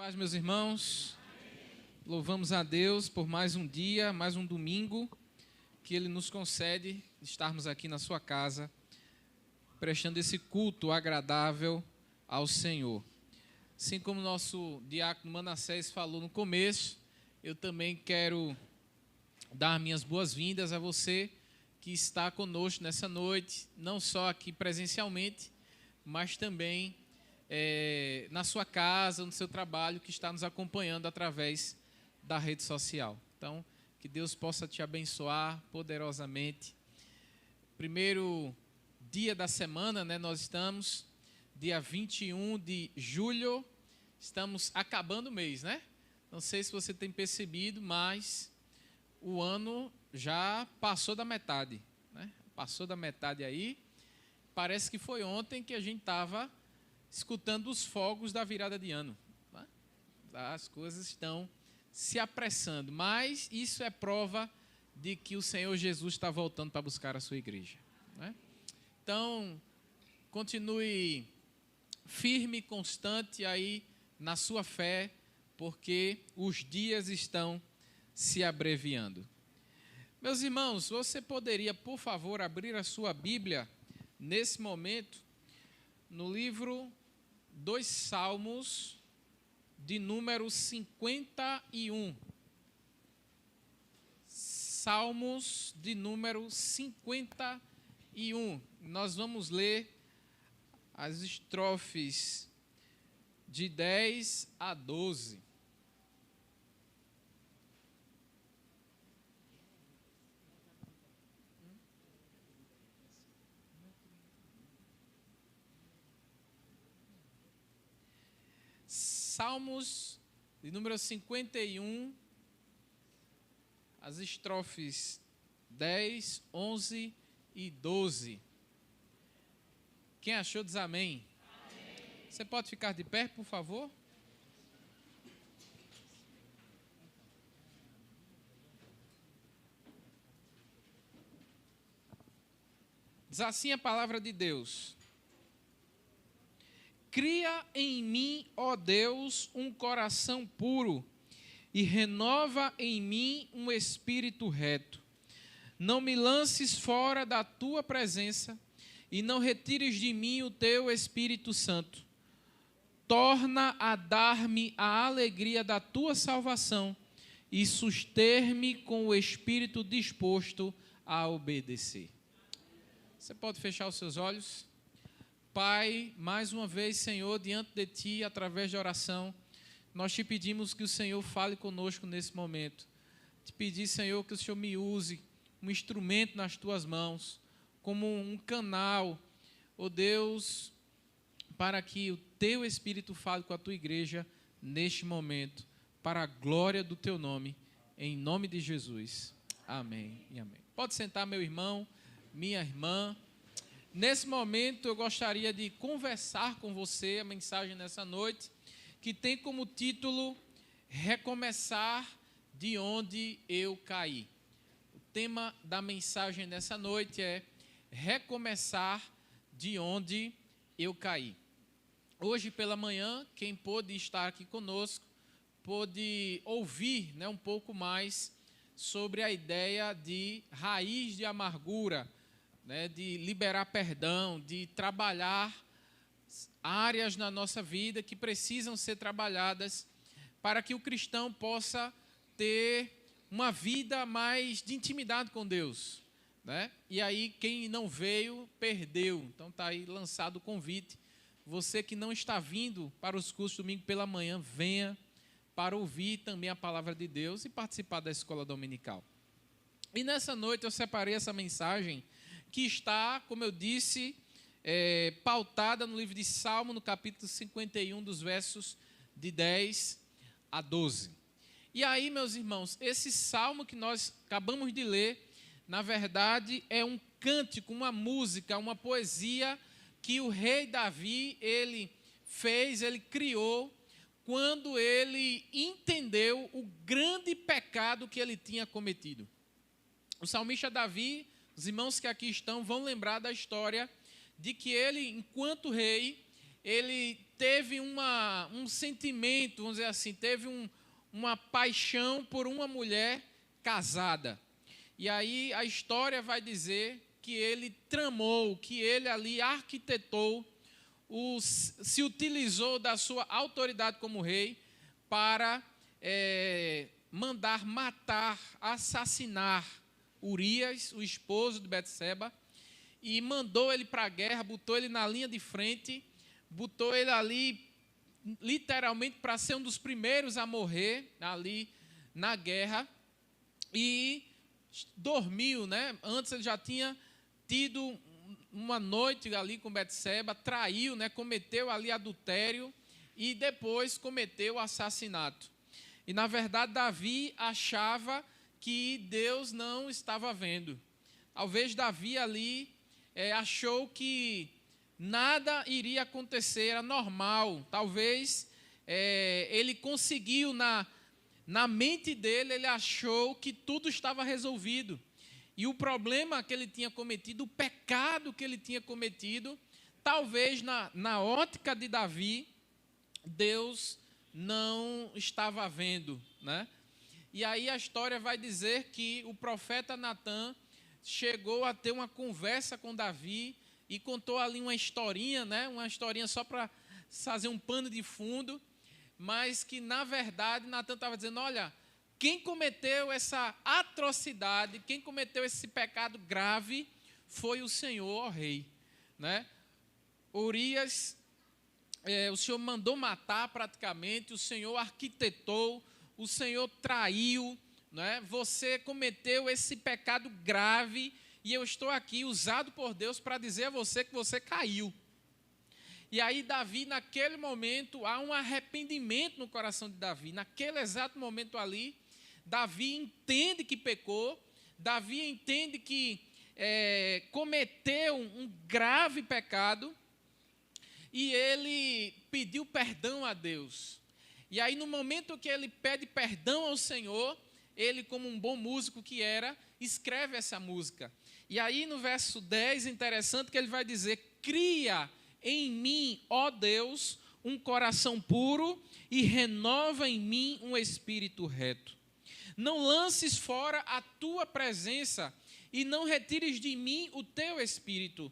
Paz, meus irmãos. Louvamos a Deus por mais um dia, mais um domingo que Ele nos concede estarmos aqui na sua casa, prestando esse culto agradável ao Senhor. Assim como o nosso diácono Manassés falou no começo, eu também quero dar minhas boas-vindas a você que está conosco nessa noite, não só aqui presencialmente, mas também na sua casa, no seu trabalho, que está nos acompanhando através da rede social. Então, que Deus possa te abençoar poderosamente. Primeiro dia da semana, né? Nós estamos, dia 21 de julho, estamos acabando o mês, né? Não sei se você tem percebido, mas o ano já passou da metade, né? Passou da metade aí. Parece que foi ontem que a gente estava escutando os fogos da virada de ano, né? As coisas estão se apressando, mas isso é prova de que o Senhor Jesus está voltando para buscar a sua igreja, né? Então, continue firme e constante aí na sua fé, porque os dias estão se abreviando. Meus irmãos, você poderia, por favor, abrir a sua Bíblia nesse momento no livro dos Salmos, de número 51. Salmos de número 51. Nós vamos ler as estrofes de 10 a 12. Salmos de número 51, as estrofes 10, 11 e 12. Quem achou diz amém. Amém. Você pode ficar de pé, por favor? Diz assim a palavra de Deus: cria em mim, ó Deus, um coração puro e renova em mim um espírito reto. Não me lances fora da tua presença e não retires de mim o teu Espírito Santo. Torna a dar-me a alegria da tua salvação e suster-me com o espírito disposto a obedecer. Você pode fechar os seus olhos? Pai, mais uma vez, Senhor, diante de Ti, através de oração, nós Te pedimos que o Senhor fale conosco nesse momento. Te pedir, Senhor, que o Senhor me use um instrumento nas Tuas mãos, como um canal, ó Deus, para que o Teu Espírito fale com a Tua igreja neste momento, para a glória do Teu nome, em nome de Jesus. Amém e amém. Pode sentar, meu irmão, minha irmã. Nesse momento, eu gostaria de conversar com você a mensagem nessa noite, que tem como título Recomeçar de onde eu caí. O tema da mensagem nessa noite é Recomeçar de onde eu caí. Hoje pela manhã, quem pôde estar aqui conosco, pôde ouvir, um pouco mais sobre a ideia de raiz de amargura, de liberar perdão, de trabalhar áreas na nossa vida que precisam ser trabalhadas para que o cristão possa ter uma vida mais de intimidade com Deus, né? E aí quem não veio, perdeu. Então está aí lançado o convite. Você que não está vindo para os cursos domingo pela manhã, venha para ouvir também a palavra de Deus e participar da escola dominical. E nessa noite eu separei essa mensagem que está, como eu disse, pautada no livro de Salmo, no capítulo 51, dos versos de 10 a 12. E aí, meus irmãos, esse salmo que nós acabamos de ler, na verdade, é um cântico, uma música, uma poesia que o rei Davi, ele criou, quando ele entendeu o grande pecado que ele tinha cometido. O salmista Davi, os irmãos que aqui estão vão lembrar da história de que ele, enquanto rei, ele teve um sentimento, vamos dizer assim, teve uma paixão por uma mulher casada. E aí a história vai dizer que ele tramou, que ele ali arquitetou, se utilizou da sua autoridade como rei para mandar matar, assassinar Urias, o esposo de Betseba, e mandou ele para a guerra, botou ele na linha de frente, botou ele ali literalmente para ser um dos primeiros a morrer ali na guerra, e dormiu, né? Antes ele já tinha tido uma noite ali com Betseba, traiu, né? Cometeu ali adultério e depois cometeu o assassinato. E na verdade Davi achava que Deus não estava vendo. Talvez Davi ali achou que nada iria acontecer, era normal. Talvez ele conseguiu, na mente dele, ele achou que tudo estava resolvido. E o problema que ele tinha cometido, o pecado que ele tinha cometido, talvez na ótica de Davi, Deus não estava vendo, né? E aí a história vai dizer que o profeta Natã chegou a ter uma conversa com Davi e contou ali uma historinha, né? Uma historinha só para fazer um pano de fundo, mas que na verdade Natã estava dizendo: olha, quem cometeu essa atrocidade, quem cometeu esse pecado grave foi o Senhor, ó rei, né? Urias, o Senhor mandou matar praticamente, o Senhor arquitetou, o Senhor traiu, né? Você cometeu esse pecado grave e eu estou aqui usado por Deus para dizer a você que você caiu. E aí Davi, naquele momento, há um arrependimento no coração de Davi. Naquele exato momento ali, Davi entende que pecou, Davi entende que cometeu um grave pecado e ele pediu perdão a Deus. E aí no momento que ele pede perdão ao Senhor, ele, como um bom músico que era, escreve essa música. E aí no verso 10, interessante que ele vai dizer: cria em mim, ó Deus, um coração puro e renova em mim um espírito reto. Não lances fora a tua presença e não retires de mim o teu espírito.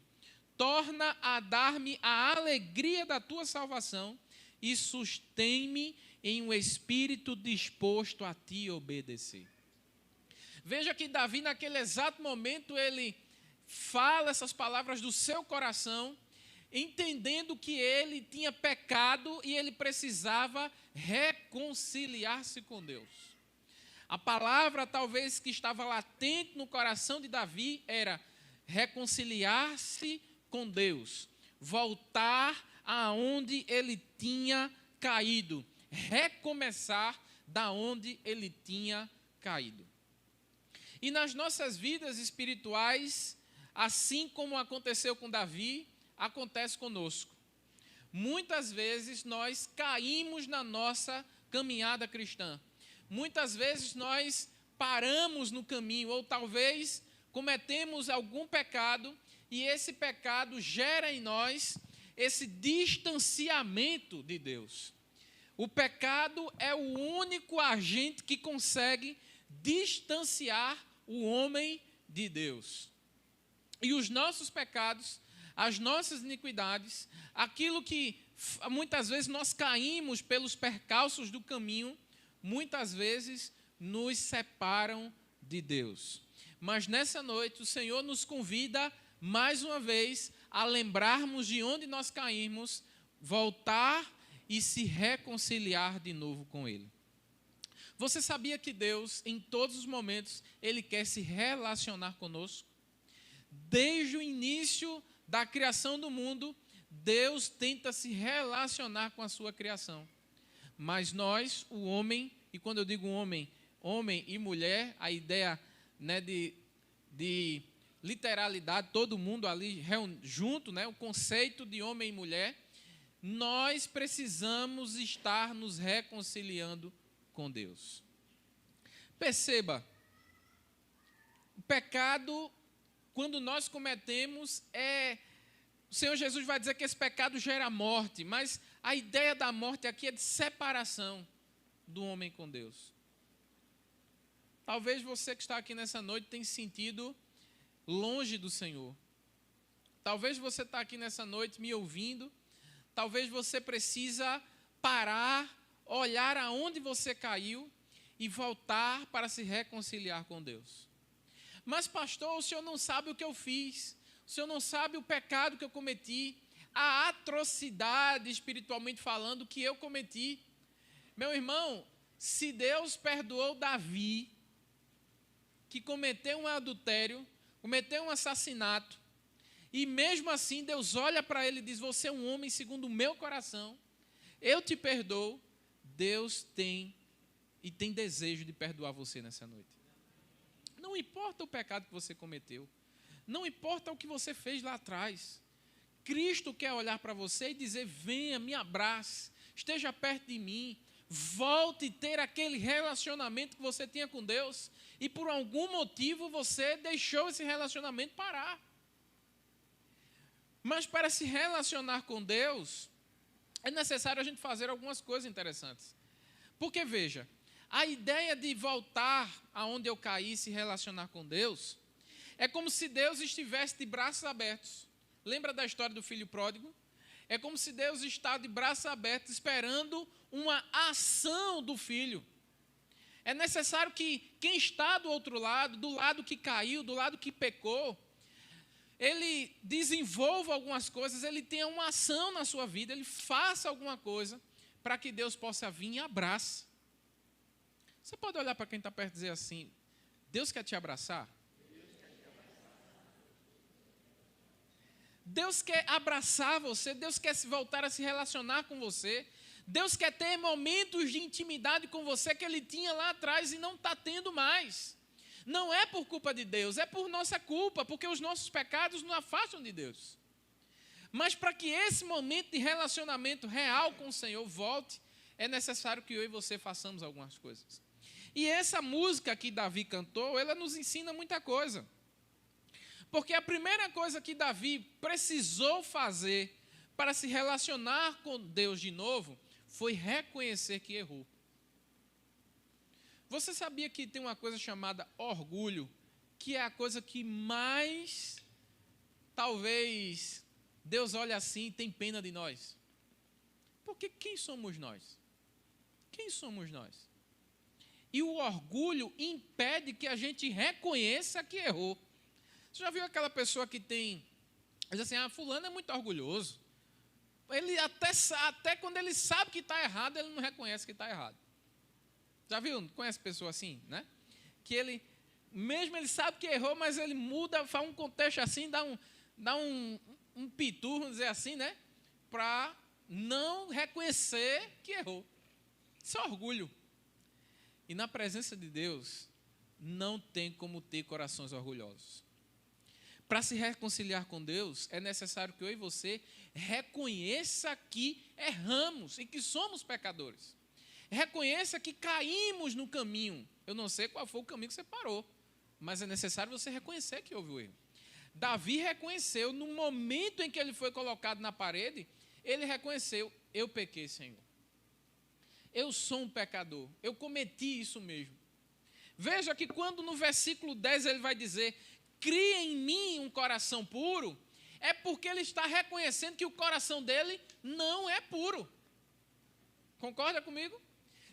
Torna a dar-me a alegria da tua salvação e sustém-me em um espírito disposto a ti obedecer. Veja que Davi, naquele exato momento, ele fala essas palavras do seu coração, entendendo que ele tinha pecado e ele precisava reconciliar-se com Deus. A palavra, talvez, que estava latente no coração de Davi era reconciliar-se com Deus, voltar aonde ele tinha caído, recomeçar da onde ele tinha caído. E nas nossas vidas espirituais, assim como aconteceu com Davi, acontece conosco. Muitas vezes nós caímos na nossa caminhada cristã. Muitas vezes nós paramos no caminho, ou talvez cometemos algum pecado, e esse pecado gera em nós esse distanciamento de Deus. O pecado é o único agente que consegue distanciar o homem de Deus. E os nossos pecados, as nossas iniquidades, aquilo que muitas vezes nós caímos pelos percalços do caminho, muitas vezes nos separam de Deus. Mas nessa noite o Senhor nos convida mais uma vez a lembrarmos de onde nós caímos, voltar e se reconciliar de novo com Ele. Você sabia que Deus, em todos os momentos, Ele quer se relacionar conosco? Desde o início da criação do mundo, Deus tenta se relacionar com a sua criação. Mas nós, o homem, e quando eu digo homem, homem e mulher, a ideia, né, de literalidade, todo mundo ali junto, né, o conceito de homem e mulher, nós precisamos estar nos reconciliando com Deus. Perceba, o pecado, quando nós cometemos, o Senhor Jesus vai dizer que esse pecado gera morte, mas a ideia da morte aqui é de separação do homem com Deus. Talvez você que está aqui nessa noite tenha se sentido longe do Senhor. Talvez você está aqui nessa noite me ouvindo. Talvez você precisa parar, olhar aonde você caiu e voltar para se reconciliar com Deus. Mas, pastor, o senhor não sabe o que eu fiz. O senhor não sabe o pecado que eu cometi. A atrocidade, espiritualmente falando, que eu cometi. Meu irmão, se Deus perdoou Davi, que cometeu um adultério, cometeu um assassinato, e mesmo assim Deus olha para ele e diz, você é um homem segundo o meu coração, eu te perdoo. Deus tem desejo de perdoar você nessa noite. Não importa o pecado que você cometeu, não importa o que você fez lá atrás, Cristo quer olhar para você e dizer, venha, me abrace, esteja perto de mim, volte a ter aquele relacionamento que você tinha com Deus, e por algum motivo você deixou esse relacionamento parar. Mas para se relacionar com Deus, é necessário a gente fazer algumas coisas interessantes. Porque, veja, a ideia de voltar aonde eu caí e se relacionar com Deus, é como se Deus estivesse de braços abertos. Lembra da história do filho pródigo? É como se Deus está de braços abertos esperando uma ação do filho. É necessário que quem está do outro lado, do lado que caiu, do lado que pecou, ele desenvolva algumas coisas, ele tenha uma ação na sua vida, ele faça alguma coisa para que Deus possa vir e abrace. Você pode olhar para quem está perto e dizer assim, Deus quer te abraçar? Deus quer abraçar você, Deus quer voltar a se relacionar com você, Deus quer ter momentos de intimidade com você que Ele tinha lá atrás e não está tendo mais. Não é por culpa de Deus, é por nossa culpa, porque os nossos pecados nos afastam de Deus. Mas para que esse momento de relacionamento real com o Senhor volte, é necessário que eu e você façamos algumas coisas. E essa música que Davi cantou, ela nos ensina muita coisa. Porque a primeira coisa que Davi precisou fazer para se relacionar com Deus de novo, foi reconhecer que errou. Você sabia que tem uma coisa chamada orgulho, que é a coisa que mais, talvez, Deus olha assim e tem pena de nós? Porque quem somos nós? Quem somos nós? E o orgulho impede que a gente reconheça que errou. Você já viu aquela pessoa que diz assim, fulano é muito orgulhoso. Ele até quando ele sabe que está errado, ele não reconhece que está errado. Já viu? Conhece pessoa assim, né? Que mesmo ele sabe que errou, mas ele muda, faz um contexto assim, dá um pitu, vamos dizer assim, né? Para não reconhecer que errou. Isso é orgulho. E na presença de Deus, não tem como ter corações orgulhosos. Para se reconciliar com Deus, é necessário que eu e você reconheça que erramos e que somos pecadores. Reconheça que caímos no caminho. Eu não sei qual foi o caminho que você parou, mas é necessário você reconhecer que houve o erro. Davi reconheceu, no momento em que ele foi colocado na parede, ele reconheceu, eu pequei, Senhor. Eu sou um pecador, eu cometi isso mesmo. Veja que quando no versículo 10 ele vai dizer, cria em mim um coração puro, é porque ele está reconhecendo que o coração dele não é puro. Concorda comigo?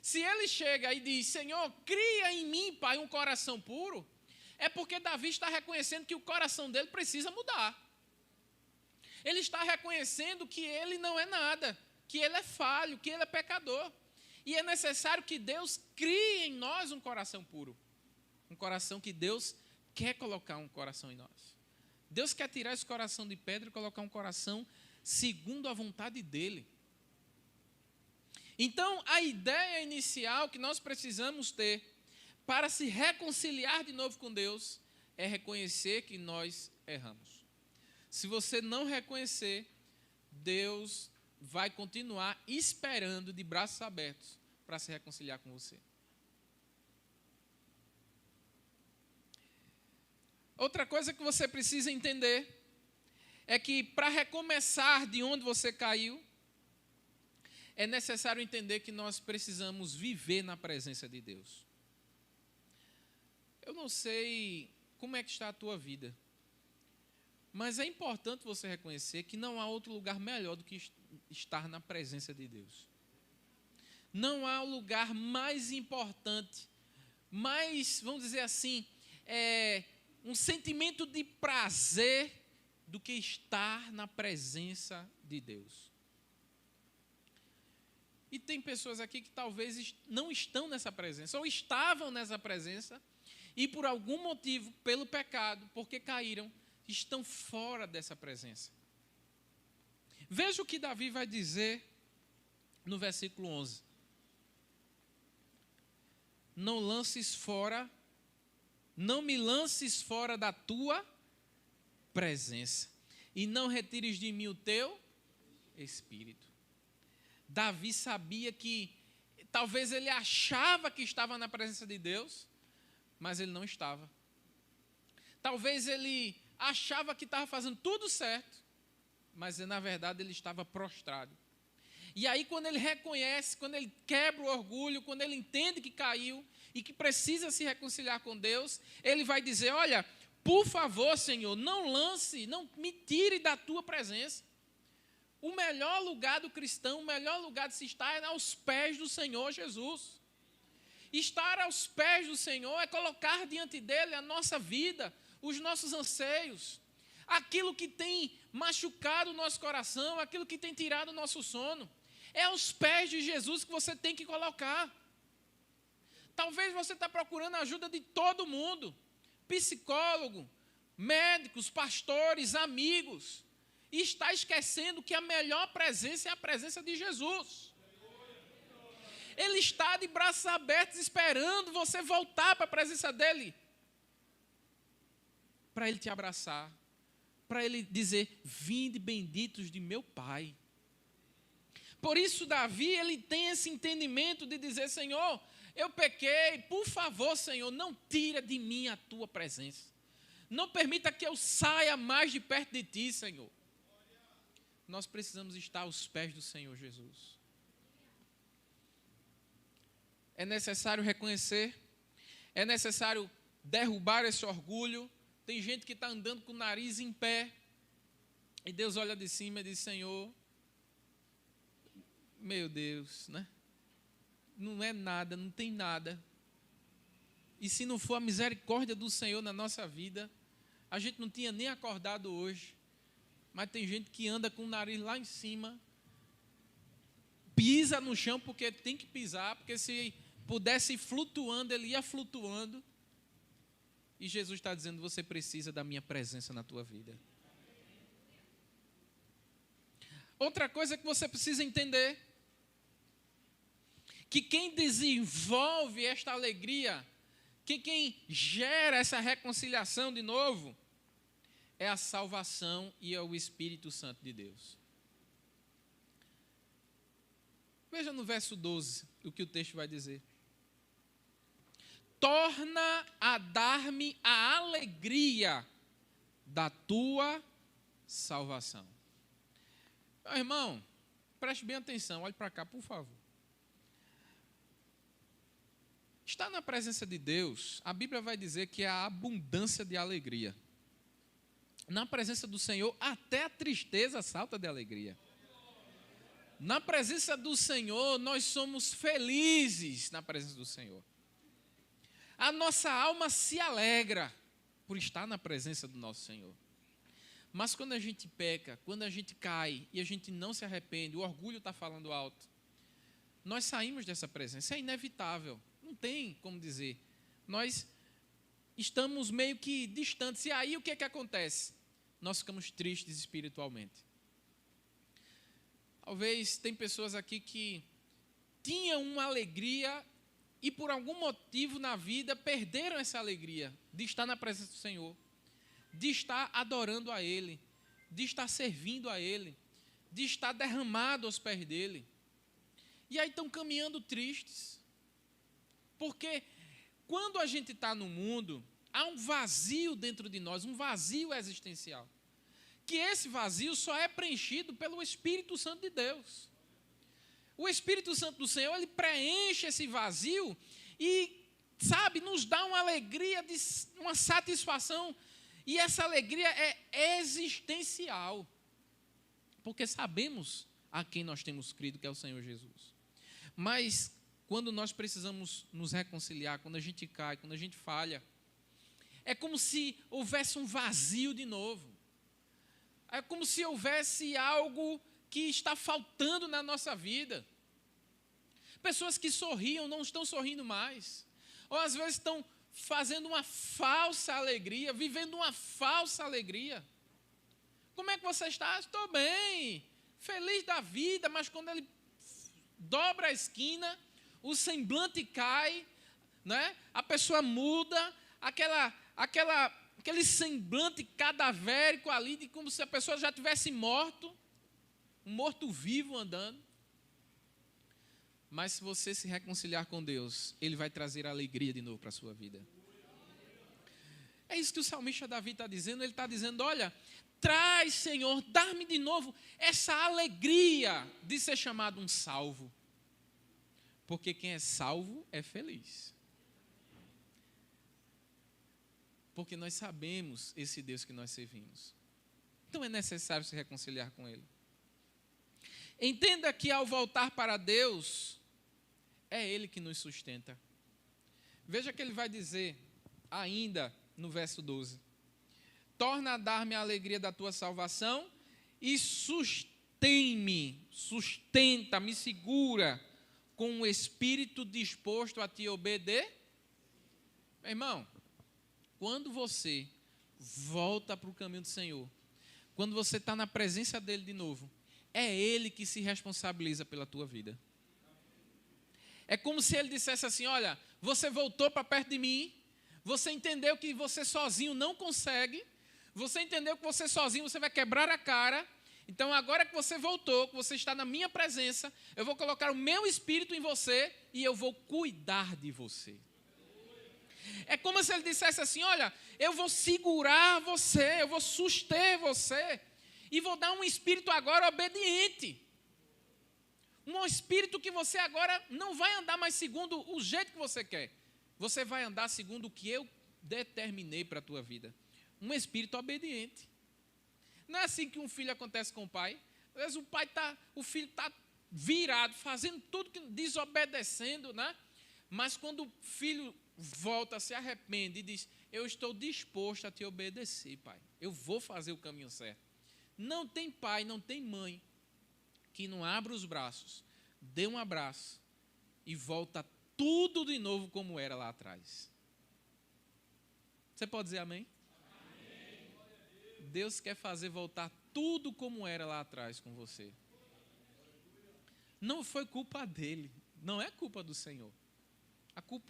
Se ele chega e diz, Senhor, cria em mim, Pai, um coração puro, é porque Davi está reconhecendo que o coração dele precisa mudar. Ele está reconhecendo que ele não é nada, que ele é falho, que ele é pecador. E é necessário que Deus crie em nós um coração puro. Um coração que Deus quer colocar um coração em nós. Deus quer tirar esse coração de pedra e colocar um coração segundo a vontade dEle. Então, a ideia inicial que nós precisamos ter para se reconciliar de novo com Deus é reconhecer que nós erramos. Se você não reconhecer, Deus vai continuar esperando de braços abertos para se reconciliar com você. Outra coisa que você precisa entender é que para recomeçar de onde você caiu, é necessário entender que nós precisamos viver na presença de Deus. Eu não sei como é que está a tua vida, mas é importante você reconhecer que não há outro lugar melhor do que estar na presença de Deus. Não há lugar mais importante, mais, vamos dizer assim, um sentimento de prazer do que estar na presença de Deus. E tem pessoas aqui que talvez não estão nessa presença, ou estavam nessa presença, e por algum motivo, pelo pecado, porque caíram, estão fora dessa presença. Veja o que Davi vai dizer no versículo 11. Não me lances fora da tua presença, e não retires de mim o teu espírito. Davi sabia que, talvez ele achava que estava na presença de Deus, mas ele não estava. Talvez ele achava que estava fazendo tudo certo, mas na verdade ele estava prostrado. E aí quando ele reconhece, quando ele quebra o orgulho, quando ele entende que caiu e que precisa se reconciliar com Deus, ele vai dizer, olha, por favor, Senhor, não me tire da tua presença. O melhor lugar do cristão, o melhor lugar de se estar é aos pés do Senhor Jesus. Estar aos pés do Senhor é colocar diante dele a nossa vida, os nossos anseios, aquilo que tem machucado o nosso coração, aquilo que tem tirado o nosso sono. É aos pés de Jesus que você tem que colocar. Talvez você está procurando a ajuda de todo mundo, psicólogo, médicos, pastores, amigos, e está esquecendo que a melhor presença é a presença de Jesus. Ele está de braços abertos esperando você voltar para a presença dele, para ele te abraçar, para ele dizer, vinde benditos de meu Pai. Por isso Davi, ele tem esse entendimento de dizer, Senhor, eu pequei, por favor, Senhor, não tira de mim a tua presença. Não permita que eu saia mais de perto de ti, Senhor. Nós precisamos estar aos pés do Senhor Jesus. É necessário reconhecer, é necessário derrubar esse orgulho. Tem gente que está andando com o nariz em pé, e Deus olha de cima e diz, Senhor, meu Deus, né? Não é nada, não tem nada. E se não for a misericórdia do Senhor na nossa vida, a gente não tinha nem acordado hoje. Mas tem gente que anda com o nariz lá em cima, pisa no chão porque tem que pisar, porque se pudesse ir flutuando, ele ia flutuando. E Jesus está dizendo, você precisa da minha presença na tua vida. Outra coisa que você precisa entender, que quem desenvolve esta alegria, que quem gera essa reconciliação de novo, é a salvação e é o Espírito Santo de Deus. Veja no verso 12 o que o texto vai dizer. Torna a dar-me a alegria da tua salvação. Meu irmão, preste bem atenção, olhe para cá, por favor. Estar na presença de Deus, a Bíblia vai dizer que é a abundância de alegria. Na presença do Senhor, até a tristeza salta de alegria. Na presença do Senhor, nós somos felizes na presença do Senhor. A nossa alma se alegra por estar na presença do nosso Senhor. Mas quando a gente peca, quando a gente cai e a gente não se arrepende, o orgulho está falando alto, nós saímos dessa presença, é inevitável, não tem como dizer. Nós estamos meio que distantes, e aí o que é que acontece? Nós ficamos tristes espiritualmente. Talvez tem pessoas aqui que tinham uma alegria e por algum motivo na vida perderam essa alegria de estar na presença do Senhor, de estar adorando a Ele, de estar servindo a Ele, de estar derramado aos pés dEle. E aí estão caminhando tristes. Porque quando a gente está no mundo, há um vazio dentro de nós, um vazio existencial, que esse vazio só é preenchido pelo Espírito Santo de Deus. O Espírito Santo do Senhor, ele preenche esse vazio e, sabe, nos dá uma alegria, uma satisfação. E essa alegria é existencial. Porque sabemos a quem nós temos crido, que é o Senhor Jesus. Mas, quando nós precisamos nos reconciliar, quando a gente cai, quando a gente falha, é como se houvesse um vazio de novo. É como se houvesse algo que está faltando na nossa vida. Pessoas que sorriam não estão sorrindo mais. Ou às vezes estão fazendo uma falsa alegria, vivendo uma falsa alegria. Como é que você está? Estou bem, feliz da vida, mas quando ele dobra a esquina, o semblante cai, né? A pessoa muda, aquele semblante cadavérico ali, de como se a pessoa já tivesse morto, um morto-vivo andando. Mas se você se reconciliar com Deus, Ele vai trazer alegria de novo para a sua vida. É isso que o salmista Davi está dizendo. Ele está dizendo, olha, traz, Senhor, dá-me de novo essa alegria de ser chamado um salvo. Porque quem é salvo é feliz. Porque nós sabemos esse Deus que nós servimos. Então é necessário se reconciliar com Ele. Entenda que ao voltar para Deus, é Ele que nos sustenta. Veja que Ele vai dizer, ainda no verso 12: torna a dar-me a alegria da tua salvação e sustenta-me, me segura com um espírito disposto a te obedecer. Meu irmão, quando você volta para o caminho do Senhor, quando você está na presença dEle de novo, é Ele que se responsabiliza pela tua vida. É como se Ele dissesse assim, olha, você voltou para perto de mim, você entendeu que você sozinho não consegue, você entendeu que você sozinho você vai quebrar a cara, então agora que você voltou, que você está na minha presença, eu vou colocar o meu espírito em você e eu vou cuidar de você. É como se Ele dissesse assim, olha, eu vou segurar você, eu vou suster você e vou dar um espírito agora obediente. Um espírito que você agora não vai andar mais segundo o jeito que você quer. Você vai andar segundo o que eu determinei para a tua vida. Um espírito obediente. Não é assim que um filho acontece com o pai. Às vezes o filho está virado, fazendo tudo, desobedecendo, né? Mas quando o filho volta, se arrepende e diz, eu estou disposto a te obedecer, pai. Eu vou fazer o caminho certo. Não tem pai, não tem mãe que não abra os braços, dê um abraço e volta tudo de novo como era lá atrás. Você pode dizer amém? Amém. Deus quer fazer voltar tudo como era lá atrás com você. Não foi culpa dele, não é culpa do Senhor.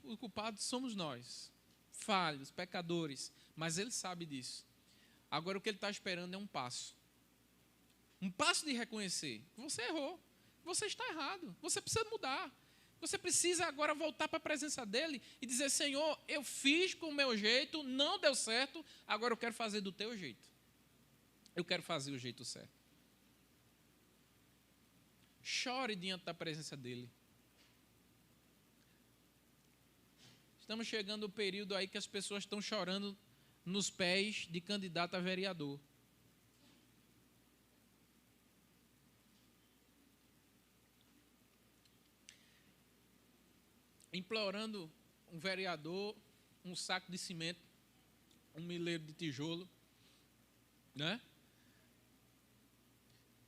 O culpado somos nós, falhos, pecadores, mas Ele sabe disso. Agora o que Ele está esperando é um passo de reconhecer que você errou, que você está errado, você precisa mudar. Você precisa agora voltar para a presença dEle e dizer, Senhor, eu fiz com o meu jeito, não deu certo, agora eu quero fazer do teu jeito. Eu quero fazer o jeito certo. Chore diante da presença dEle. Estamos chegando ao período aí que as pessoas estão chorando nos pés de candidato a vereador. Implorando um vereador, um saco de cimento, um milheiro de tijolo, né?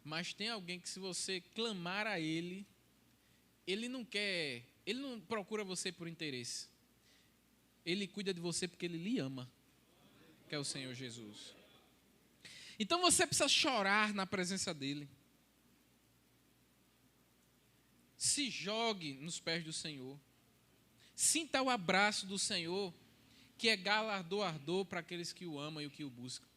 Mas tem alguém que se você clamar a Ele, Ele não procura você por interesse. Ele cuida de você porque Ele lhe ama, que é o Senhor Jesus. Então você precisa chorar na presença dEle. Se jogue nos pés do Senhor. Sinta o abraço do Senhor, que é galardoador para aqueles que o amam e o que o buscam.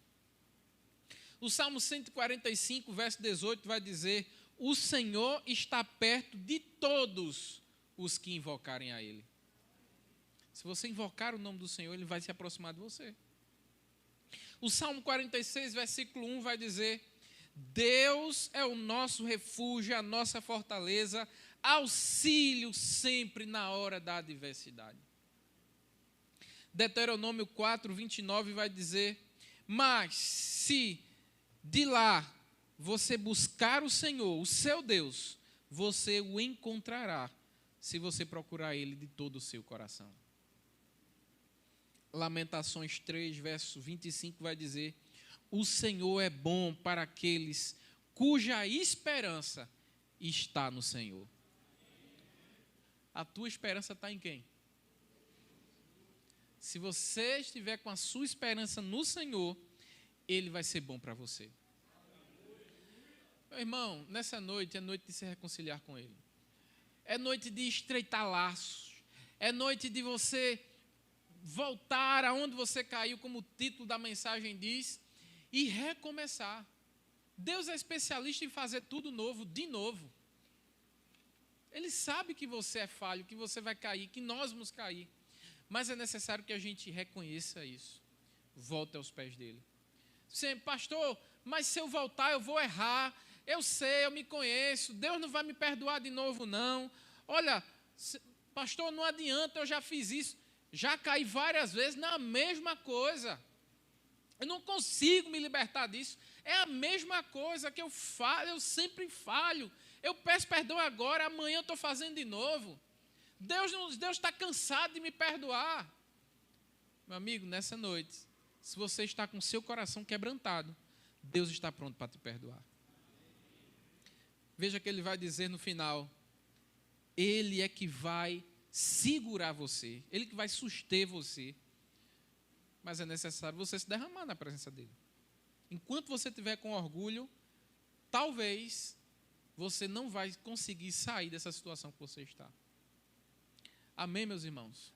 O Salmo 145, verso 18, vai dizer, o Senhor está perto de todos os que invocarem a Ele. Se você invocar o nome do Senhor, Ele vai se aproximar de você. O Salmo 46, versículo 1 vai dizer: Deus é o nosso refúgio, a nossa fortaleza, auxílio sempre na hora da adversidade. Deuteronômio 4, 29 vai dizer: mas se de lá você buscar o Senhor, o seu Deus, você o encontrará, se você procurar Ele de todo o seu coração. Lamentações 3, verso 25 vai dizer: o Senhor é bom para aqueles cuja esperança está no Senhor. A tua esperança está em quem? Se você estiver com a sua esperança no Senhor, Ele vai ser bom para você. Meu irmão, nessa noite é noite de se reconciliar com Ele. É noite de estreitar laços. É noite de você voltar aonde você caiu, como o título da mensagem diz, e recomeçar. Deus é especialista em fazer tudo novo, de novo. Ele sabe que você é falho, que você vai cair, que nós vamos cair. Mas é necessário que a gente reconheça isso. Volte aos pés dele. Sempre, pastor, mas se eu voltar eu vou errar. Eu sei, eu me conheço. Deus não vai me perdoar de novo, não. Olha, pastor, não adianta, eu já fiz isso. Já caí várias vezes na mesma coisa. Eu não consigo me libertar disso. É a mesma coisa que eu falho, eu sempre falho. Eu peço perdão agora, amanhã eu estou fazendo de novo. Deus está cansado de me perdoar. Meu amigo, nessa noite, se você está com seu coração quebrantado, Deus está pronto para te perdoar. Veja que Ele vai dizer no final: Ele é que vai segurar você, Ele que vai suster você. Mas é necessário você se derramar na presença dEle. Enquanto você estiver com orgulho, talvez você não vai conseguir sair dessa situação que você está. Amém, meus irmãos?